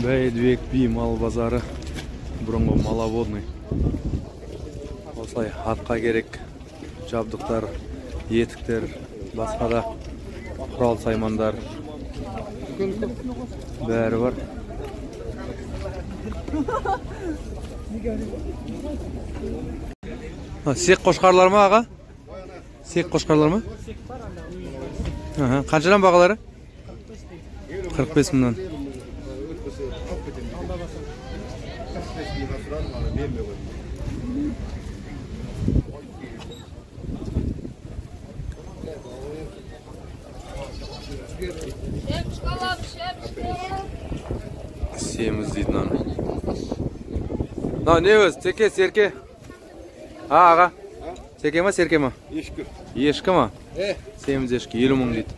Бәйдібек би мал базары, бұрынғы маловодный. Осылай атқа керек жабдықтар, етіктер, басқа да құрал саймандар бәрі бар. Сек қошқарлар ма аға? Сек қошқарлар ма? Қаншадан бағалары? 45 мыңнан. Семіз дейді наны. Не өз? Теке, серке? Аға? Теке ма, серке ма? Ешкі. Ешкі ма? Семіз ешкі, 50 мың дейді.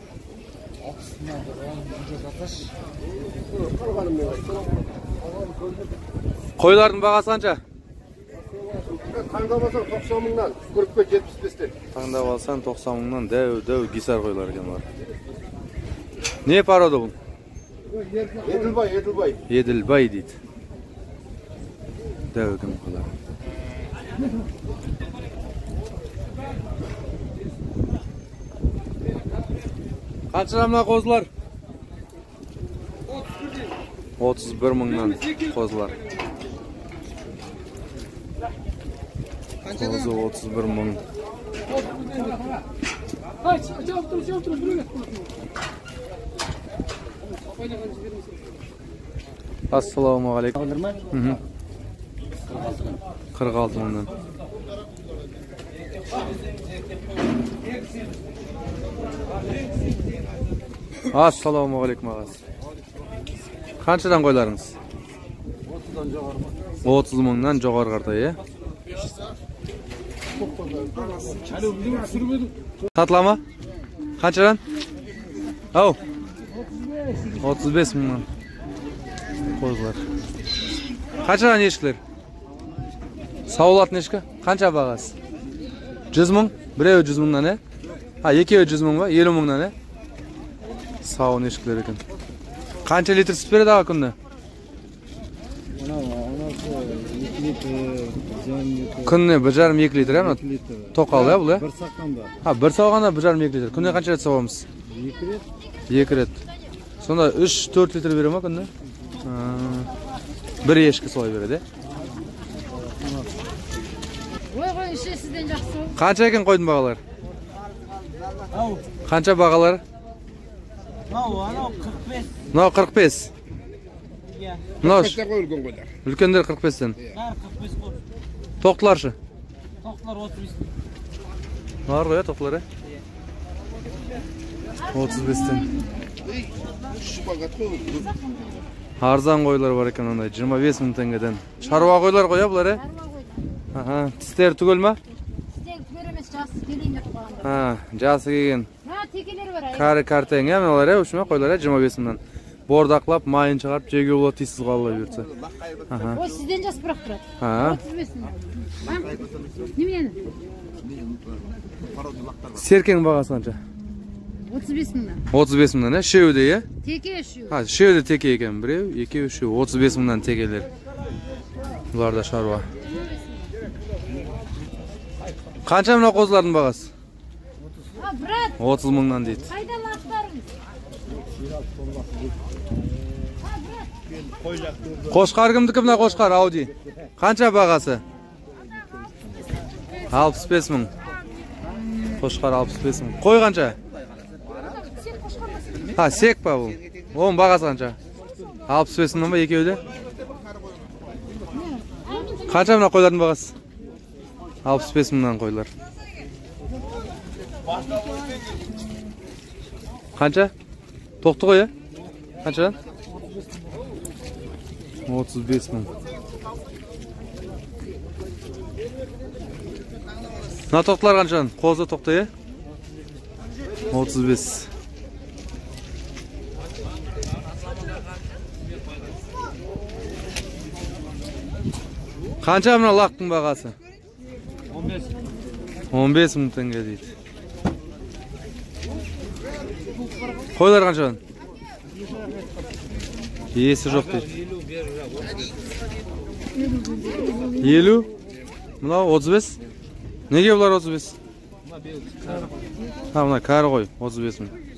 Қойлардың бағасы қанша? Таңдап алсаң 90 мыңнан, көріппе 75-тен. Таңдап алсаң 90 мыңнан дәу гисар қойлар екен бар. Не порода бұл? Еділбай. Еділбай дейді. Дәу екен қойлар. Қаншадан мына қозылар? 31 мыңнан қозылар. Қозы 31 мың. Ассаламу алейкум. 46 мыңнан. Ассаламу алейкум ағасы. Қаншадан қойларыңыз? 30 мыңнан жоғары қарта, е? Сатылама? Қаншадан? Ау? 35 мыңнан қозылар. Қаншадан ешкілер? Саулатын ешкі? Қанша бағасы? 100 мың? Біреуі 100 мыңнан, е? Екеуі 100 мың ба? 50 мыңнан, е? Сауын ешкілер екен. Қанша литр сүт береді аға күнде? Күнде 1,5-2 литр, е? Тоқал, е бұл, е? Бір саққанда. Бір сауғанда 1,5-2 литр. Күнде қанша рет сауамыз? 2 рет. 2 рет. Сонда 3-4 литр бере ма күнде? Бір ешкі солай береді, е? Ой, іші сізден жақсы. Қанша екен қойдың бағалары? Қанша бағалары? Мынау 45. Мынау үлкендер 45-тен. Тоқтыларшы? Тоқтылар 35. Бар ғой, тоқтылар, е? 35-тен. Арзан қойлар бар екен ондай, 25 мың теңгеден. Шаруа қойлар қоя бұлар, е? Тістері түгел ма? Тістері түгел емес, жасы келейін деп қоғанда. Жасы келген. Текелері бар, әй. Кәрі картен, е? Мыналар, е? Үшіме қойлар, е? 25 мыңнан. Бордақлап, майын шығарып, жеге болады, тиссіз қалылай берді. Ой, сізден жас бірақ тұрады. 35 мыңнан. Неменені? Серкенің бағасы қанша? 35 мыңнан. 35 мыңнан, е? Шеуде, е? Теке үшеу. Шеуде теке екен, біреу, екеу, үшеу, 35 мыңнан текелер. Бұларда шаруа. Қанша мына қозылардың бағасы? Брат, 30 мыңнан дейді. қайда лақтарыңыз? Қошқар кімдікі мына қошқар, Ауди? Қанша бағасы? 65 мың. Қошқар 65 мың. Қой қанша? Сек па бұл? Оның бағасы қанша? 65 мыңнан ба екеуде? Қанша мына қойлардың бағасы? 65 мыңнан қойлар. Қанша? Тоқты қой, е? Қаншадан? 35 мың. Мына тоқтылар қаншадан? Қозы тоқты, е? 35. Қанша мына лақтың бағасы? 15 мың теңге дейді. Қойлар қаншадан? Иесі жоқ дейді. 50? Мынау 35? Неге бұлар 35? Мына кәрі ғой, 35 мың.